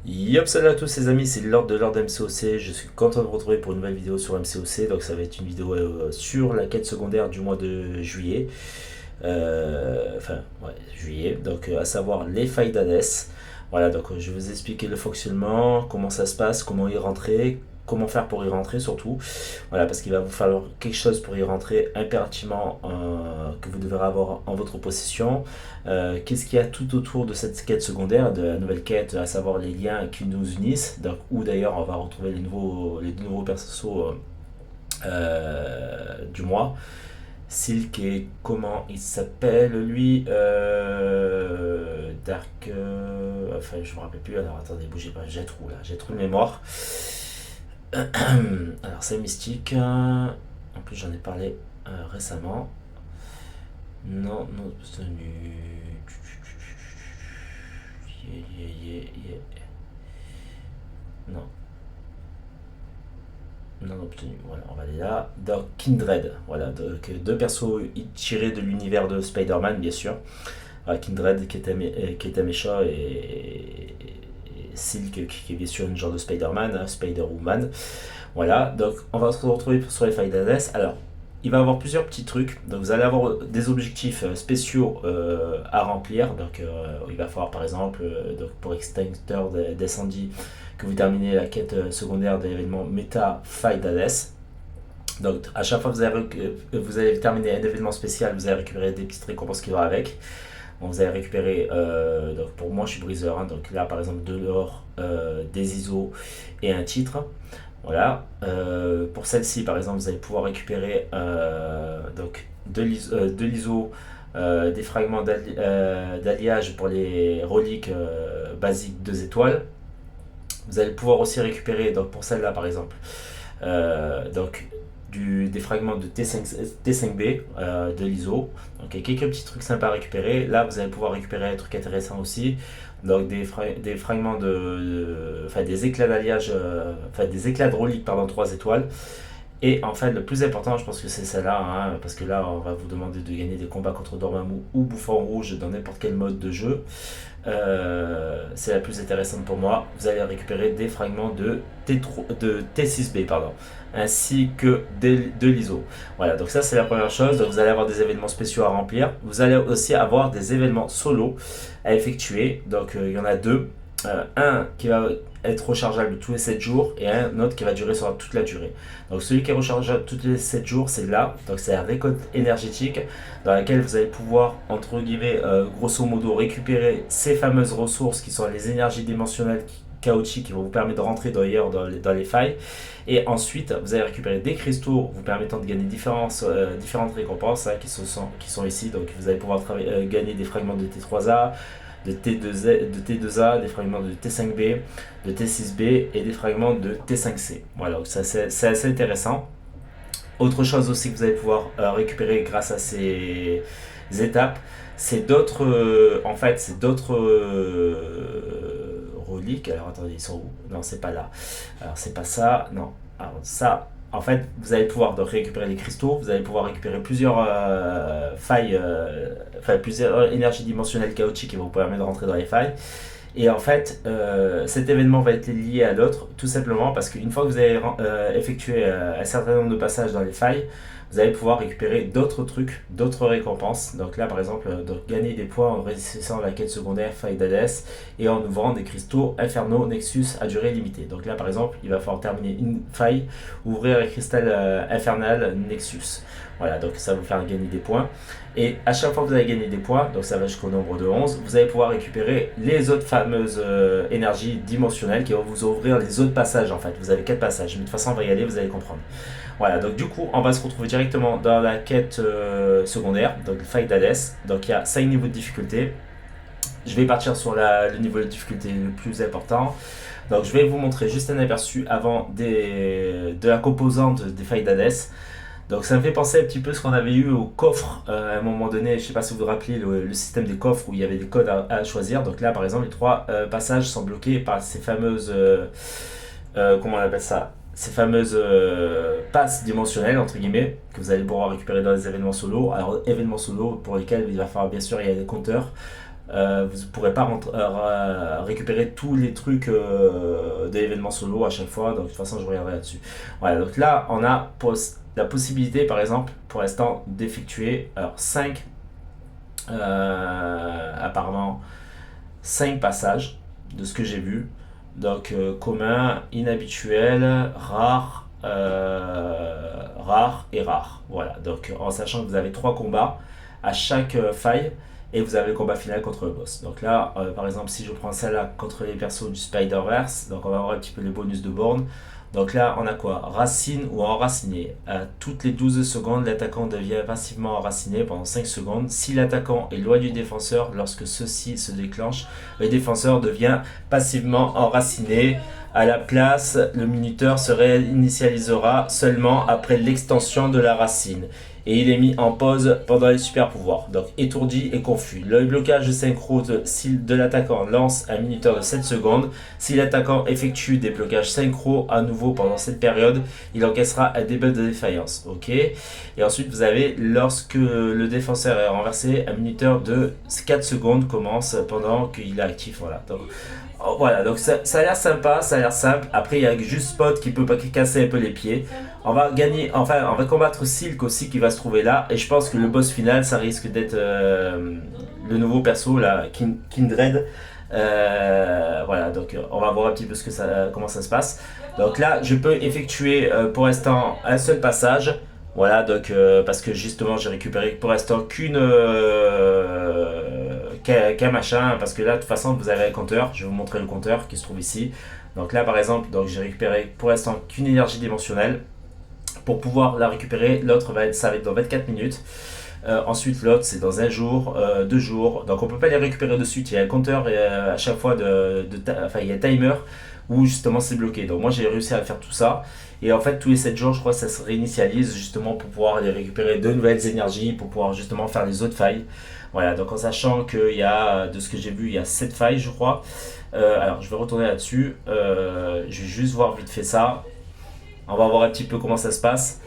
Yop, salut à tous les amis, c'est Lord de Lord MCOC. Je suis content de vous retrouver pour une nouvelle vidéo sur MCOC. Donc ça va être une vidéo sur la quête secondaire du mois de juillet. Juillet. Donc à savoir les failles d'Hades. Voilà, donc je vais vous expliquer le fonctionnement, comment ça se passe, comment y rentrer, comment faire pour y rentrer surtout. Voilà, parce qu'il va vous falloir quelque chose pour y rentrer impérativement que vous devrez avoir en votre possession. Qu'est-ce qu'il y a tout autour de cette quête secondaire, de la nouvelle quête, à savoir les liens qui nous unissent, donc, où d'ailleurs on va retrouver les deux nouveaux persos du mois. Silk et comment il s'appelle lui Dark. Enfin, je me rappelle plus. Alors attendez, bougez pas, j'ai trop de mémoire. Alors, c'est mystique. En plus, j'en ai parlé récemment. Non, non, obtenu. Non, non obtenu. Voilà, on va aller là. Donc, Kindred. Voilà, donc, deux persos tirés de l'univers de Spider-Man, bien sûr. Kindred qui était méchant et Silk qui est bien sûr une genre de Spider-Man, hein, Spider-Woman. Voilà, donc on va se retrouver sur les failles d'Hades. Alors, il va y avoir plusieurs petits trucs. Donc, vous allez avoir des objectifs spéciaux à remplir. Donc, il va falloir par exemple, donc pour Extincteur d'incendie, que vous terminez la quête secondaire de l'événement Meta Faille d'Hades. Donc, à chaque fois que vous allez terminer un événement spécial, vous allez récupérer des petites récompenses qui vont avec. Bon, vous allez récupérer, donc pour moi je suis briseur, hein, donc là par exemple de l'or, des ISO et un titre. Voilà. Pour celle-ci par exemple, vous allez pouvoir récupérer donc de l'ISO, des fragments d'alliage pour les reliques basiques 2 étoiles. Vous allez pouvoir aussi récupérer, donc pour celle-là par exemple, donc des fragments de T5B de l'ISO. Donc il y a quelques petits trucs sympas à récupérer. Là, vous allez pouvoir récupérer un truc intéressant aussi. Donc des fragments enfin des éclats d'alliage, enfin des éclats de reliques, pardon, 3 étoiles. Et en fait, le plus important, je pense que c'est celle-là, hein, parce que là, on va vous demander de gagner des combats contre Dormammu ou Bouffon Rouge dans n'importe quel mode de jeu. C'est la plus intéressante pour moi. Vous allez récupérer des fragments de T6B, pardon, ainsi que de l'ISO. Voilà, donc ça c'est la première chose. Donc vous allez avoir des événements spéciaux à remplir. Vous allez aussi avoir des événements solo à effectuer. Donc il y en a deux. Un qui va être rechargeable tous les 7 jours et un autre qui va durer sur toute la durée. Donc celui qui est rechargeable tous les 7 jours, c'est là. Donc c'est la récolte énergétique dans laquelle vous allez pouvoir, entre guillemets, grosso modo, récupérer ces fameuses ressources qui sont les énergies dimensionnelles chaotiques qui vont vous permettre de rentrer d'ailleurs dans les failles. Et ensuite, vous allez récupérer des cristaux vous permettant de gagner différentes récompenses, hein, qui sont ici. Donc vous allez pouvoir gagner des fragments de T3A, de T2A, des fragments de T5B, de T6B et des fragments de T5C. Voilà, donc ça c'est assez intéressant. Autre chose aussi que vous allez pouvoir récupérer grâce à ces étapes, c'est d'autres reliques. Alors attendez, ils sont où? Non, c'est pas là. Alors c'est pas ça. Non. Alors ça, en fait, vous allez pouvoir donc récupérer les cristaux. Vous allez pouvoir récupérer plusieurs failles, enfin plusieurs énergies dimensionnelles chaotiques qui vont vous permettre de rentrer dans les failles. Et en fait, cet événement va être lié à l'autre, tout simplement parce qu'une fois que vous avez effectué un certain nombre de passages dans les failles, vous allez pouvoir récupérer d'autres trucs, d'autres récompenses. Donc là, par exemple, gagner des points en réussissant la quête secondaire faille d'Hades et en ouvrant des cristaux infernaux Nexus à durée limitée. Donc là, par exemple, il va falloir terminer une faille, ouvrir un cristal infernal Nexus. Voilà, donc ça va vous faire gagner des points. Et à chaque fois que vous allez gagner des points, donc ça va jusqu'au nombre de 11, vous allez pouvoir récupérer les autres fameuses énergies dimensionnelles qui vont vous ouvrir les autres passages en fait. Vous avez 4 passages, mais de toute façon on va y aller, vous allez comprendre. Voilà, donc du coup on va se retrouver directement dans la quête secondaire, donc Faille d'Hades. Donc il y a 5 niveaux de difficulté. Je vais partir sur le niveau de difficulté le plus important. Donc je vais vous montrer juste un aperçu avant de la composante des Failles d'Hades. Donc ça me fait penser un petit peu ce qu'on avait eu au coffre à un moment donné, je ne sais pas si vous vous rappelez le système des coffres où il y avait des codes à choisir. Donc là par exemple les 3 passages sont bloqués par ces fameuses, comment on appelle ça, ces fameuses passes dimensionnelles entre guillemets que vous allez pouvoir récupérer dans les événements solo. Alors événements solo pour lesquels il va falloir bien sûr il y a des compteurs. vous ne pourrez pas récupérer tous les trucs de l'événement solo à chaque fois. Donc de toute façon, je reviendrai là-dessus. Voilà, donc là, on a la possibilité, par exemple, pour l'instant, d'effectuer 5 apparemment 5 passages de ce que j'ai vu. Donc commun, inhabituel, rare et rare. Voilà, donc en sachant que vous avez 3 combats à chaque faille et vous avez le combat final contre le boss. Donc là, par exemple, si je prends celle-là contre les persos du Spider-Verse, donc on va voir un petit peu les bonus de borne. Donc là, on a quoi? Racine ou enraciné. À toutes les 12 secondes, l'attaquant devient passivement enraciné pendant 5 secondes. Si l'attaquant est loin du défenseur, lorsque ceci se déclenche, le défenseur devient passivement enraciné. À la place, le minuteur se réinitialisera seulement après l'extension de la racine. Et il est mis en pause pendant les super pouvoirs. Donc étourdi et confus. Le blocage synchro de l'attaquant lance un minuteur de 7 secondes. Si l'attaquant effectue des blocages synchro à nouveau pendant cette période, il encaissera un debuff de défaillance. Ok. Et ensuite vous avez, lorsque le défenseur est renversé, un minuteur de 4 secondes commence pendant qu'il est actif. Voilà, donc ça a l'air sympa, ça a l'air simple. Après, il y a juste Spot qui peut pas casser un peu les pieds. On va combattre Silk aussi qui va se trouver là. Et je pense que le boss final, ça risque d'être le nouveau perso, là, Kindred. Voilà, donc on va voir un petit peu comment ça se passe. Donc là, je peux effectuer pour l'instant un seul passage. Voilà, donc parce que justement, j'ai récupéré pour l'instant qu'un machin, parce que là de toute façon vous avez un compteur, je vais vous montrer le compteur qui se trouve ici. Donc là par exemple, donc j'ai récupéré pour l'instant qu'une énergie dimensionnelle. Pour pouvoir la récupérer, l'autre ça va être dans 24 minutes. Ensuite l'autre c'est dans un jour, 2 jours, donc on peut pas les récupérer de suite, il y a un compteur à chaque fois enfin il y a un timer où justement c'est bloqué. Donc moi j'ai réussi à faire tout ça. Et en fait tous les 7 jours je crois que ça se réinitialise justement pour pouvoir aller récupérer de nouvelles énergies, pour pouvoir justement faire les autres failles. Voilà, donc en sachant qu'il y a, de ce que j'ai vu, il y a 7 failles je crois. Alors je vais retourner là-dessus, je vais juste voir vite fait ça. On va voir un petit peu comment ça se passe.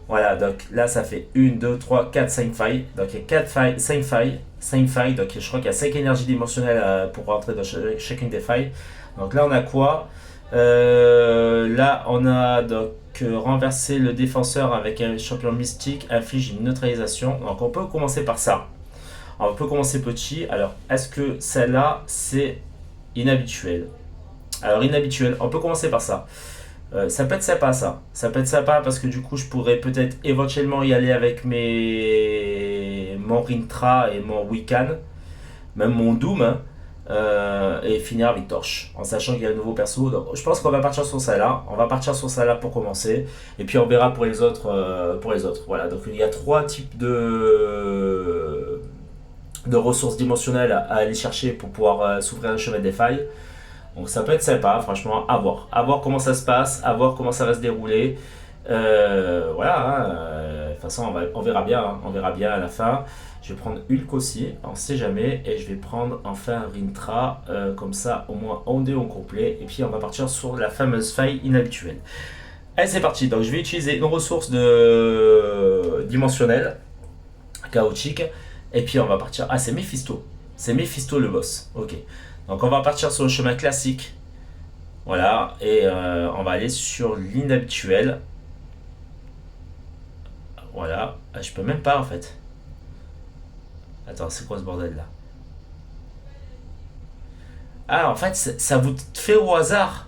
Voilà, donc là ça fait 1, 2, 3, 4, 5 failles. Donc il y a 4 failles, 5 failles, 5 failles. Donc je crois qu'il y a 5 énergies dimensionnelles pour rentrer dans chacune des failles. Donc là on a quoi? Là on a donc renverser le défenseur avec un champion mystique inflige une neutralisation. Donc on peut commencer par ça. On peut commencer petit. Alors est-ce que celle-là c'est inhabituel? Alors inhabituel, on peut commencer par ça. Ça peut être sympa ça. Ça peut être sympa parce que du coup je pourrais peut-être éventuellement y aller avec mon Rintra et mon Wiccan, même mon Doom, hein, et finir avec Torche, en sachant qu'il y a un nouveau perso. Donc, je pense qu'on va partir sur ça là. On va partir sur ça là pour commencer. Et puis on verra pour les autres. Voilà, donc il y a 3 types de ressources dimensionnelles à aller chercher pour pouvoir s'ouvrir le chemin des failles. Donc ça peut être sympa, franchement, à voir. À voir comment ça se passe, à voir comment ça va se dérouler. Voilà, hein, de toute façon, on verra bien, hein, on verra bien à la fin. Je vais prendre Hulk aussi, on sait jamais, et je vais prendre enfin Rintra, comme ça au moins on est au complet, et puis on va partir sur la fameuse faille inhabituelle. Allez, c'est parti, donc je vais utiliser une ressource dimensionnelle, chaotique, et puis on va partir. Ah, c'est Mephisto le boss, ok. Donc on va partir sur le chemin classique. Voilà, et on va aller sur l'inhabituel. Voilà, je peux même pas en fait. Attends, c'est quoi ce bordel là? Ah, en fait, ça vous fait au hasard.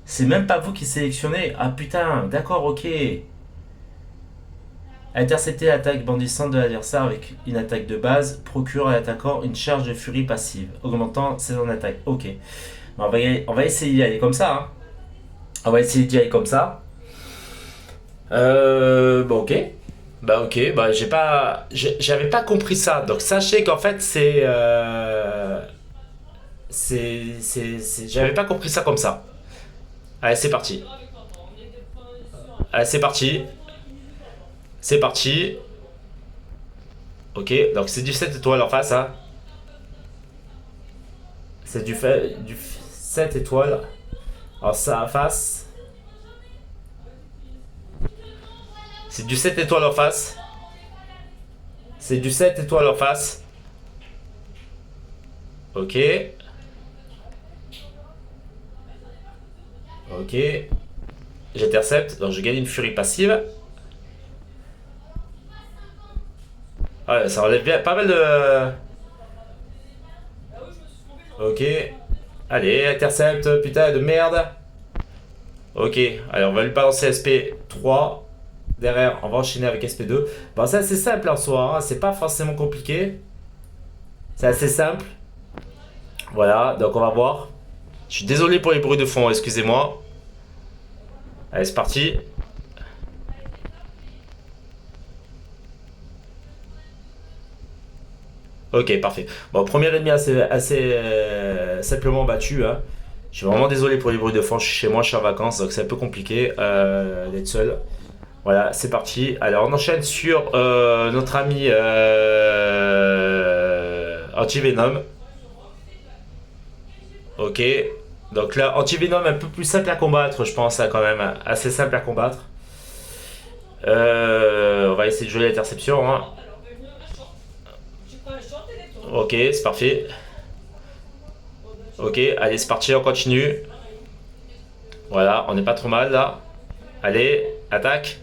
C'est même pas vous qui sélectionnez. Ah putain, d'accord, ok. Intercepter l'attaque bandissante de l'adversaire avec une attaque de base procure à l'attaquant une charge de furie passive, augmentant ses en attaque. Ok. On va essayer d'y aller comme ça. Hein. On va essayer d'y aller comme ça. Bon, ok. Bah ok, bah j'avais pas compris ça. Donc sachez qu'en fait j'avais pas compris ça comme ça. Allez, c'est parti. Allez, c'est parti. C'est parti. Ok, donc c'est du 7 étoiles en face, hein. C'est du 7 étoiles en ça en face. C'est du 7 étoiles en face. C'est du 7 étoiles en face. Ok. Ok. J'intercepte, donc je gagne une furie passive. Ouais, ça enlève bien pas mal de... Ok. Allez, intercepte, putain de merde. Ok, allez, on va lui balancer SP3. Derrière, on va enchaîner avec SP2. Bon, ça c'est simple en soi, hein. C'est pas forcément compliqué. C'est assez simple. Voilà, donc on va voir. Je suis désolé pour les bruits de fond, excusez-moi. Allez, c'est parti. Ok, parfait. Bon, premier ennemi assez simplement battu. Hein. Je suis vraiment désolé pour les bruits de fond. Je suis chez moi, je suis en vacances, donc c'est un peu compliqué d'être seul. Voilà, c'est parti. Alors, on enchaîne sur notre ami Antivenom. Ok. Donc là, Antivenom un peu plus simple à combattre, je pense, hein, quand même. Assez simple à combattre. On va essayer de jouer l'interception. Hein. Ok, c'est parfait. Ok, allez, c'est parti, on continue. Voilà, on n'est pas trop mal là. Allez, attaque.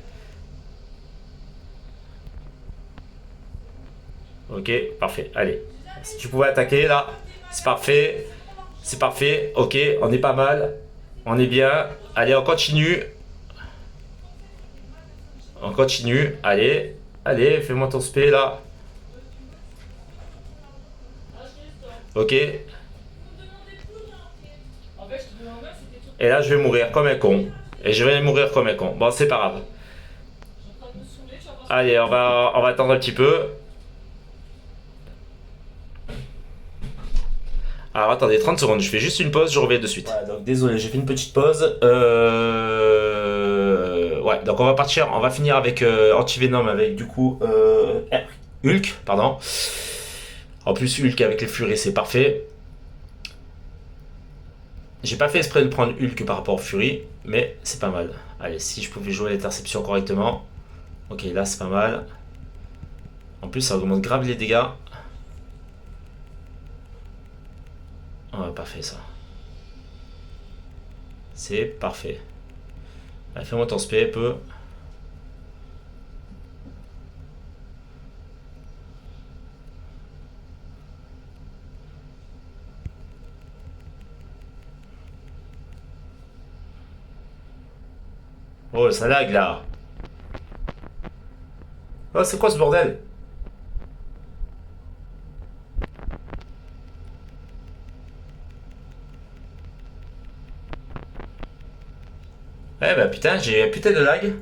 Ok, parfait. Allez, si tu pouvais attaquer là, c'est parfait. C'est parfait. Ok, on est pas mal. On est bien. Allez, on continue. On continue. Allez, allez, fais-moi ton spé là. Ok. Et là, je vais mourir comme un con. Et je vais mourir comme un con. Bon, c'est pas grave. Allez, on va attendre un petit peu. Alors attendez, 30 secondes, je fais juste une pause, je reviens de suite. Ouais, donc désolé, j'ai fait une petite pause. Ouais, donc on va partir, on va finir avec Antivenom, avec du coup Hulk, pardon. En plus, Hulk avec les furies, c'est parfait. J'ai pas fait exprès de prendre Hulk par rapport aux furies, mais c'est pas mal. Allez, si je pouvais jouer l'interception correctement. Ok, là c'est pas mal. En plus, ça augmente grave les dégâts. On va pas fait ça. C'est parfait. Allez, fais-moi ton spé un peu. Oh, ça lag là. Oh, c'est quoi ce bordel? Eh bah putain, j'ai un putain de lag.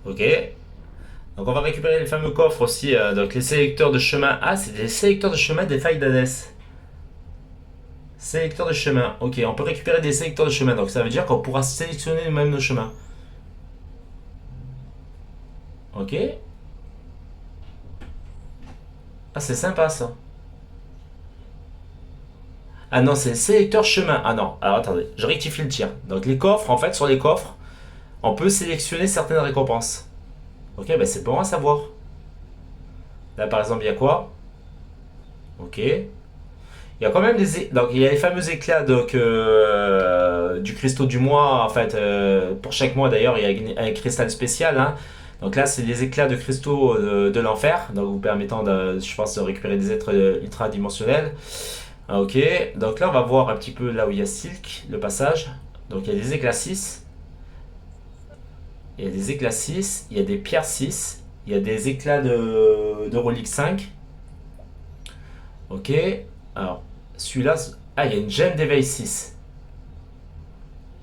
Ok. Donc on va récupérer les fameux coffres aussi. Donc les sélecteurs de chemin. Ah, c'est des sélecteurs de chemin des failles d'Hadès. Sélecteurs de chemin. Ok, on peut récupérer des sélecteurs de chemin. Donc ça veut dire qu'on pourra sélectionner nous-mêmes nos chemins. Ok. Ah, c'est sympa ça. Ah non, c'est sélecteur chemin. Ah non, alors attendez, je rectifie le tir. Donc les coffres, en fait, sur les coffres, on peut sélectionner certaines récompenses. Ok, bah c'est bon à savoir. Là par exemple, il y a quoi? Ok. Il y a quand même donc il y a les fameux éclats donc, du cristaux du mois. En fait, pour chaque mois d'ailleurs, il y a un cristal spécial. Hein. Donc là, c'est les éclats de cristaux de l'enfer, donc vous permettant, je pense, de récupérer des êtres ultra-dimensionnels. Ah, ok, donc là, on va voir un petit peu là où il y a Silk, le passage. Donc il y a des éclats 6, il y a des éclats 6, il y a des pierres 6, il y a des éclats de relique 5. Ok, alors celui-là, ah, il y a une gemme d'éveil 6.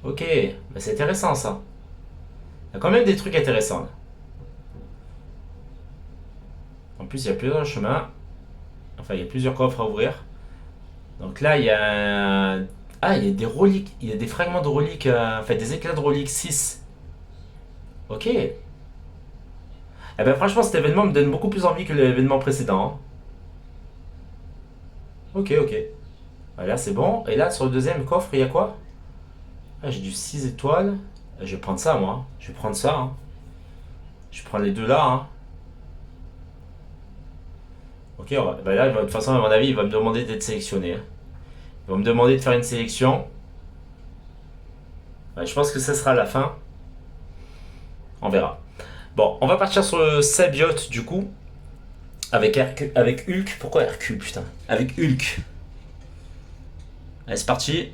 Ok, bah, c'est intéressant ça. Il y a quand même des trucs intéressants là. En plus, il y a plusieurs chemins. Enfin, il y a plusieurs coffres à ouvrir. Donc là, il y a ah, il y a des reliques, il y a des fragments de reliques, enfin des éclats de reliques 6. Ok. Eh ben franchement, cet événement me donne beaucoup plus envie que l'événement précédent. Hein. Ok, ok. Voilà, c'est bon. Et là, sur le deuxième coffre, il y a quoi? Ah, j'ai du 6 étoiles. Je vais prendre ça, moi. Je vais prendre ça, hein. Je vais prendre les deux là, hein. Ok, bah là, de toute façon, à mon avis, il va me demander d'être sélectionné, hein. Il va me demander de faire une sélection. Ouais, je pense que ça sera la fin. On verra. Bon, on va partir sur le Sabiote, du coup. Avec Hulk. Pourquoi Hercule, putain? Avec Hulk. Allez, c'est parti.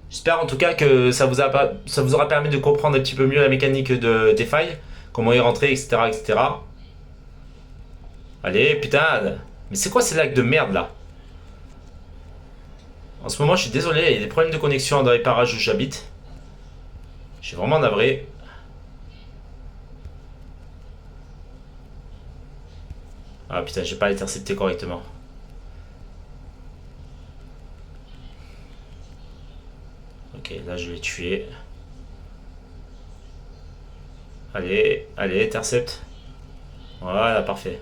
J'espère en tout cas que ça vous aura permis de comprendre un petit peu mieux la mécanique des failles, comment y rentrer, etc. etc. Allez, putain. Mais c'est quoi ces lags de merde là? En ce moment, je suis désolé, il y a des problèmes de connexion dans les parages où j'habite. Je suis vraiment navré. Ah putain, j'ai pas intercepté correctement. Ok, là je vais tuer. Allez, allez, intercepte. Voilà, parfait.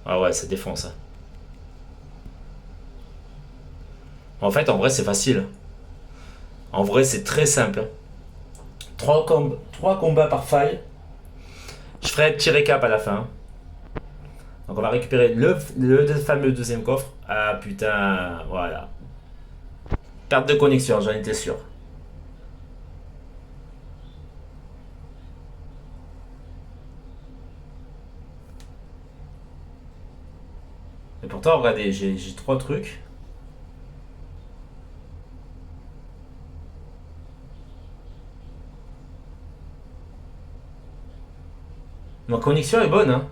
Ah ouais, ça défonce, hein. En fait, en vrai, c'est facile. En vrai, c'est très simple. 3 combats par faille. Je ferai un petit récap à la fin. Donc on va récupérer le fameux deuxième coffre. Ah putain, voilà. Perte de connexion, j'en étais sûr. Et pourtant, regardez, j'ai 3 trucs. Ma connexion est bonne, hein.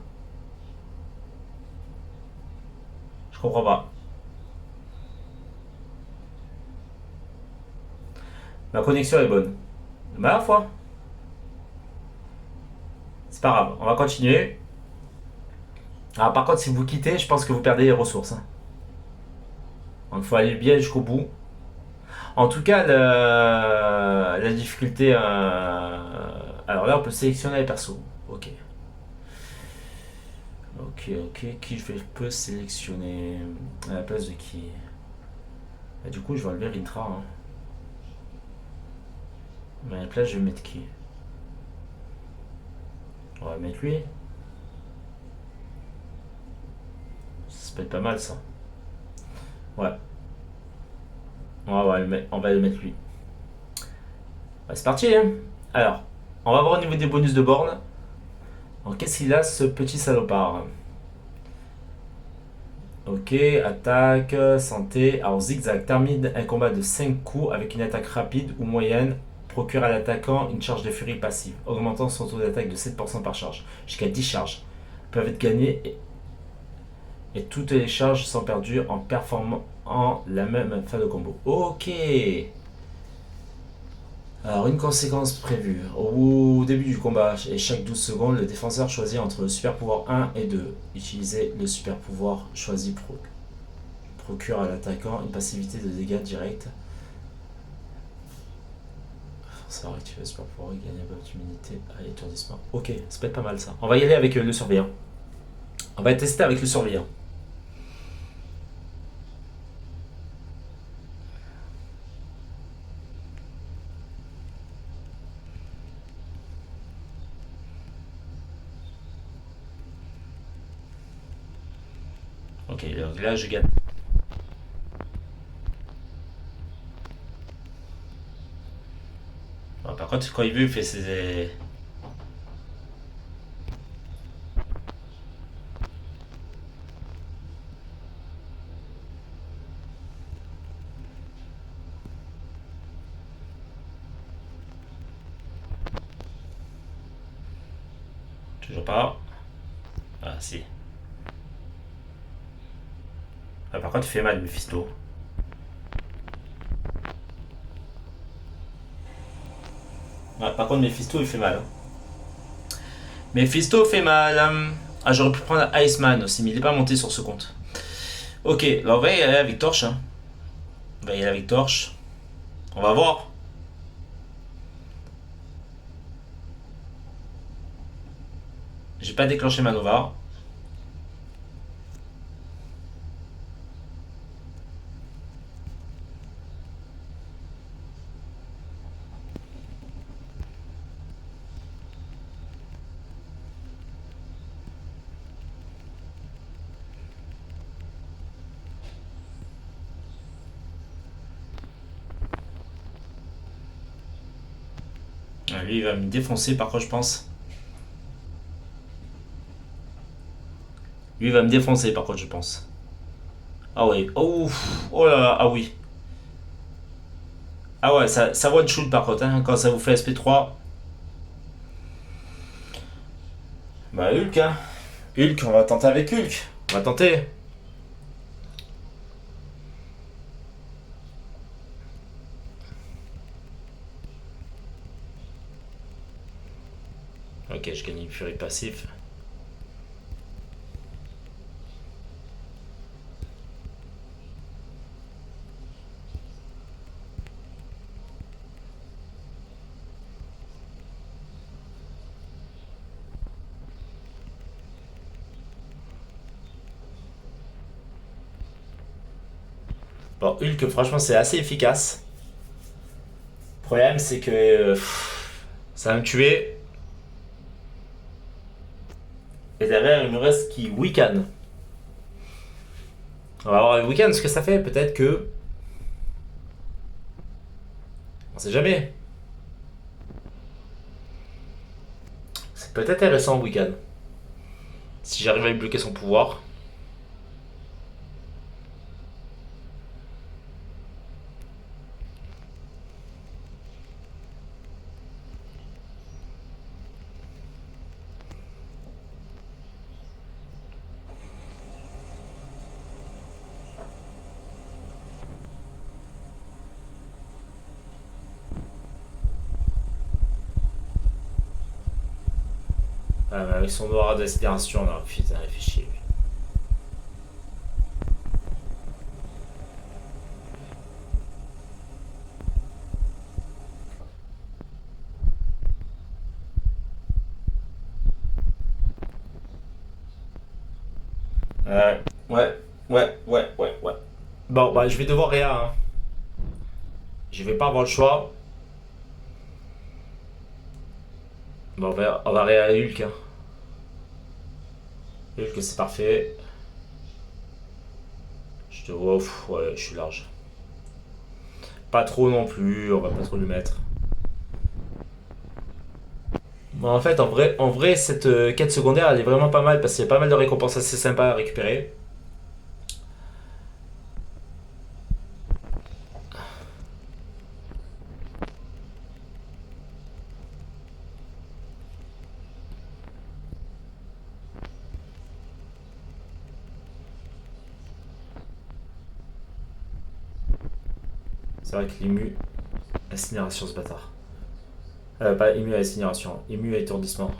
Je comprends pas. Ma connexion est bonne. Mais à la fois, c'est pas grave. On va continuer. Ah, par contre, si vous quittez, je pense que vous perdez les ressources, hein. Donc il faut aller bien jusqu'au bout. En tout cas, la difficulté. Alors là, on peut sélectionner les persos. Ok. Ok, ok. Qui je peux sélectionner à la place de qui? Bah, du coup, je vais enlever Rintra, hein. Mais à la place, je vais mettre qui? On va mettre lui. Ça peut être pas mal, ça. Ouais. On va le mettre lui. Bah, c'est parti, hein. Alors, on va voir au niveau des bonus de borne. Alors, qu'est-ce qu'il a, ce petit salopard? Ok, attaque, santé. Alors, zigzag termine un combat de 5 coups avec une attaque rapide ou moyenne. Procure à l'attaquant une charge de furie passive, augmentant son taux d'attaque de 7% par charge. Jusqu'à 10 charges peuvent être gagnées et toutes les charges sont perdues en performant la même fin de combo. Ok. Alors, une conséquence prévue. Au début du combat et chaque 12 secondes, le défenseur choisit entre le super pouvoir 1 et 2. Utilisez le super pouvoir choisi procure à l'attaquant une passivité de dégâts directs. Ça va activer le super pouvoir et gagner un peu d'immunité à l'étourdissement. Ok, ça peut être pas mal ça. On va y aller avec le surveillant. On va tester avec le surveillant. Ok, donc là je gagne. Bon, par contre, quand il veut, il fait ses. Toujours pas. Ah, si. Ah, par contre, il fait mal, Mephisto. Ah, par contre, Mephisto, il fait mal, hein. Mephisto fait mal, hein. Ah, j'aurais pu prendre Iceman aussi, mais il n'est pas monté sur ce compte. Ok, alors on va y aller avec Torche, hein. On va y aller avec Torche. On va voir. J'ai pas déclenché ma Nova. Ah, lui, il va me défoncer, par contre, je pense. Lui, il va me défoncer, par contre, je pense. Ah oui. Oh, oh là là, ah oui. Ah ouais, ça one shoot par contre, hein, quand ça vous fait SP3. Bah Hulk, hein. Hulk, on va tenter avec Hulk. On va tenter. Ok, je gagne une furie passif. Bon, Hulk, franchement, c'est assez efficace. Le problème, c'est que ça va me tuer. Et derrière, il me reste qui Wiccan. On va voir avec Wiccan ce que ça fait. Peut-être que. On sait jamais. C'est peut-être intéressant, Wiccan. Si j'arrive à lui bloquer son pouvoir. Ah, mais avec son aura d'aspiration, là. Putain, il fait chier. Ouais, ouais, ouais. Bon, bah, je vais devoir Réa, hein. Je vais pas avoir le choix. Bon, on va Réa Hulk, hein. Hulk, c'est parfait. Je te vois, ouais, je suis large. Pas trop non plus, on va pas trop le mettre. Bon, en fait, en vrai cette quête secondaire, elle est vraiment pas mal parce qu'il y a pas mal de récompenses assez sympas à récupérer. C'est vrai que l'ému, incinération ce bâtard. Pas ému à incinération, ému à étourdissement.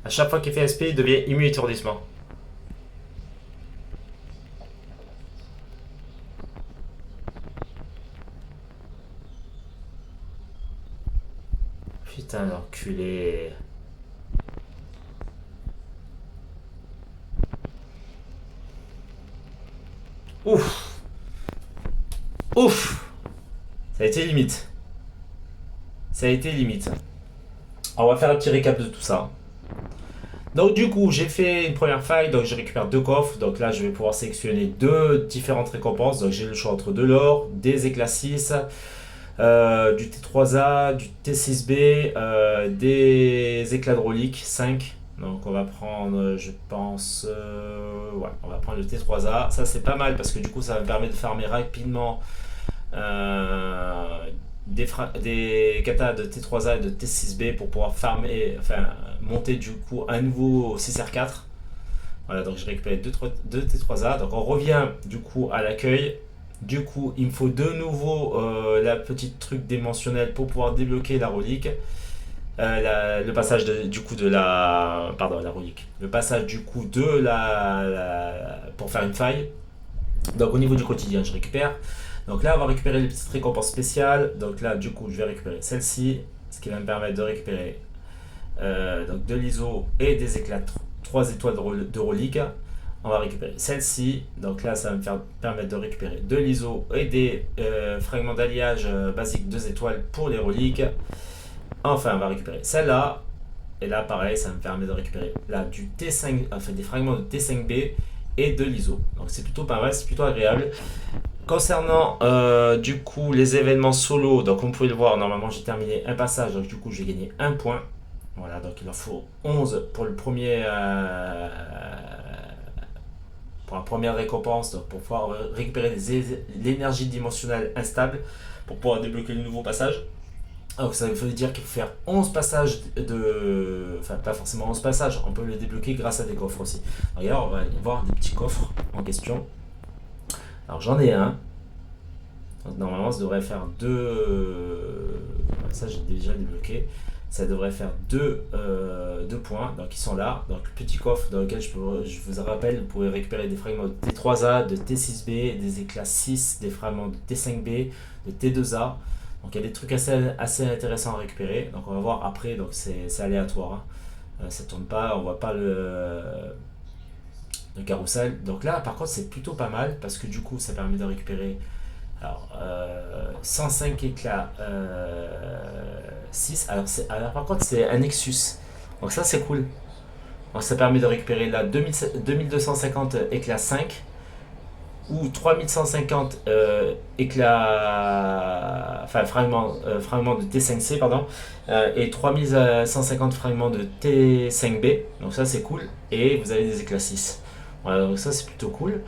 À chaque fois qu'il fait SP, il devient ému à étourdissement. Putain, l'enculé. Ouf, ouf. Ça a été limite. Ça a été limite. On va faire un petit récap de tout ça. Donc du coup, j'ai fait une première faille, donc je récupère deux coffres. Donc là, je vais pouvoir sélectionner deux différentes récompenses. Donc j'ai le choix entre de l'or, des éclats 6, du T3A, du T6B, des éclats de relique 5. Donc on va prendre, je pense, ouais, on va prendre le T3A. Ça c'est pas mal parce que du coup ça me permet de farmer rapidement des katas de T3A et de T6B pour pouvoir farmer, enfin monter du coup un nouveau 6R4. Voilà, donc je récupère deux T3A. Donc on revient du coup à l'accueil. Du coup, il me faut de nouveau la petite truc dimensionnelle pour pouvoir débloquer la relique. Le passage du coup de la. Pardon, la relique. Le passage du coup de pour faire une faille. Donc au niveau du quotidien, je récupère. Donc là, on va récupérer les petites récompenses spéciales. Donc là, du coup, je vais récupérer celle-ci. Ce qui va me permettre de récupérer donc de l'ISO et des éclats 3 étoiles de relique. On va récupérer celle-ci. Donc là, ça va me permettre de récupérer de l'ISO et des fragments d'alliage basiques 2 étoiles pour les reliques. Enfin, on va récupérer celle-là. Et là, pareil, ça me permet de récupérer là du T5, enfin des fragments de T5B et de l'ISO. Donc c'est plutôt pas mal, c'est plutôt agréable. Concernant du coup les événements solo, donc comme vous pouvez le voir, normalement j'ai terminé un passage, donc du coup j'ai gagné un point. Voilà, donc il en faut 11 pour le premier pour la première récompense, donc pour pouvoir récupérer l'énergie dimensionnelle instable pour pouvoir débloquer le nouveau passage. Donc ça veut dire qu'il faut faire 11 passages de... Enfin, pas forcément 11 passages, on peut le débloquer grâce à des coffres aussi. Regarde, on va aller voir des petits coffres en question. Alors j'en ai un. Donc, normalement, ça devrait faire deux... Ça, j'ai déjà débloqué. Ça devrait faire deux points. Donc ils sont là. Donc le petit coffre dans lequel je vous rappelle, vous pouvez récupérer des fragments de T3A, de T6B, des éclats 6, des fragments de T5B, de T2A. Donc il y a des trucs assez intéressants à récupérer. Donc on va voir après, donc c'est aléatoire. Ça tourne pas, on voit pas le carrousel. Donc là par contre c'est plutôt pas mal parce que du coup ça permet de récupérer 105 éclats 6. Alors par contre c'est un Nexus. Donc ça c'est cool. Donc ça permet de récupérer là 2250 éclats 5 ou 3150 éclats, enfin fragments de T5C pardon, et 3150 fragments de T5B. Donc ça c'est cool. Et vous avez des éclats 6. Voilà, donc ça c'est plutôt cool.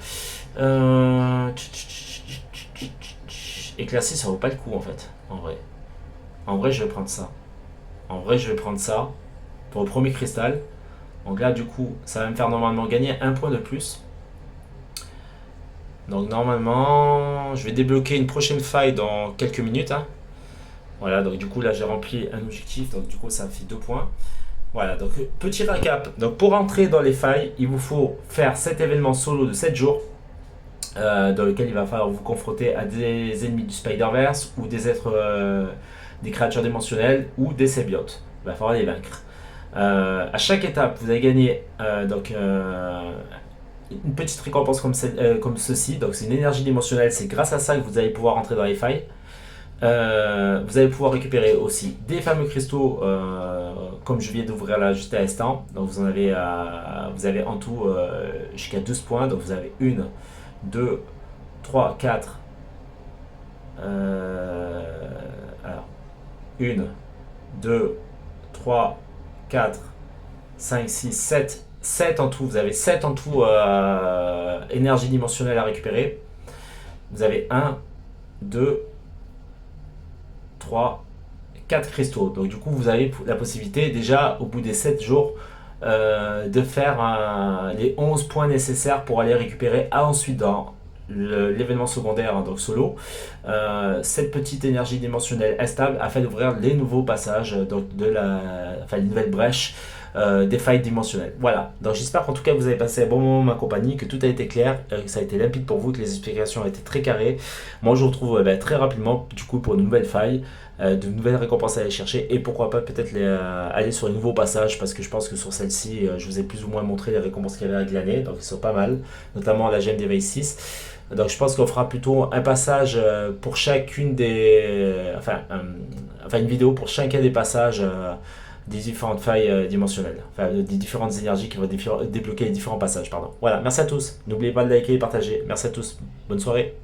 Éclat 6 ça vaut pas le coup en fait, en vrai. En vrai je vais prendre ça. En vrai je vais prendre ça pour le premier cristal. Donc là du coup ça va me faire normalement gagner un point de plus. Donc normalement, je vais débloquer une prochaine faille dans quelques minutes. Voilà, donc du coup là j'ai rempli un objectif, donc du coup ça me fait 2 points. Voilà, donc petit récap. Donc pour entrer dans les failles, il vous faut faire cet événement solo de 7 jours. Dans lequel il va falloir vous confronter à des ennemis du Spider-Verse ou des êtres, des créatures dimensionnelles ou des symbiotes. Il va falloir les vaincre. À chaque étape, vous allez gagner une petite récompense comme ceci. Donc c'est une énergie dimensionnelle, c'est grâce à ça que vous allez pouvoir entrer dans les failles. Vous allez pouvoir récupérer aussi des fameux cristaux comme je viens d'ouvrir là juste à l'instant. Donc vous avez en tout jusqu'à 12 points. Donc vous avez 1, 2, 3, 4. Alors 1, 2, 3, 4, 5, 6, 7. 7 en tout, vous avez 7 en tout énergie dimensionnelle à récupérer. Vous avez 1, 2, 3, 4 cristaux. Donc du coup vous avez la possibilité déjà au bout des 7 jours de faire les 11 points nécessaires pour aller récupérer ensuite dans l'événement secondaire, donc solo, cette petite énergie dimensionnelle instable afin d'ouvrir les nouveaux passages, donc les nouvelles brèches des failles dimensionnelles. Voilà, donc j'espère qu'en tout cas vous avez passé un bon moment en ma compagnie, que tout a été clair, que ça a été limpide pour vous, que les explications ont été très carrées. Moi je vous retrouve très rapidement du coup pour une nouvelle faille, de nouvelles récompenses à aller chercher et pourquoi pas peut-être aller sur les nouveaux passages, parce que je pense que sur celle-ci je vous ai plus ou moins montré les récompenses qu'il y avait avec l'année, donc ils sont pas mal, notamment la gemme d'éveil 6. Donc je pense qu'on fera plutôt un passage pour chacune des... une vidéo pour chacun des passages des différentes failles dimensionnelles, enfin des différentes énergies qui vont débloquer les différents passages. Pardon. Voilà, merci à tous. N'oubliez pas de liker et partager. Merci à tous. Bonne soirée.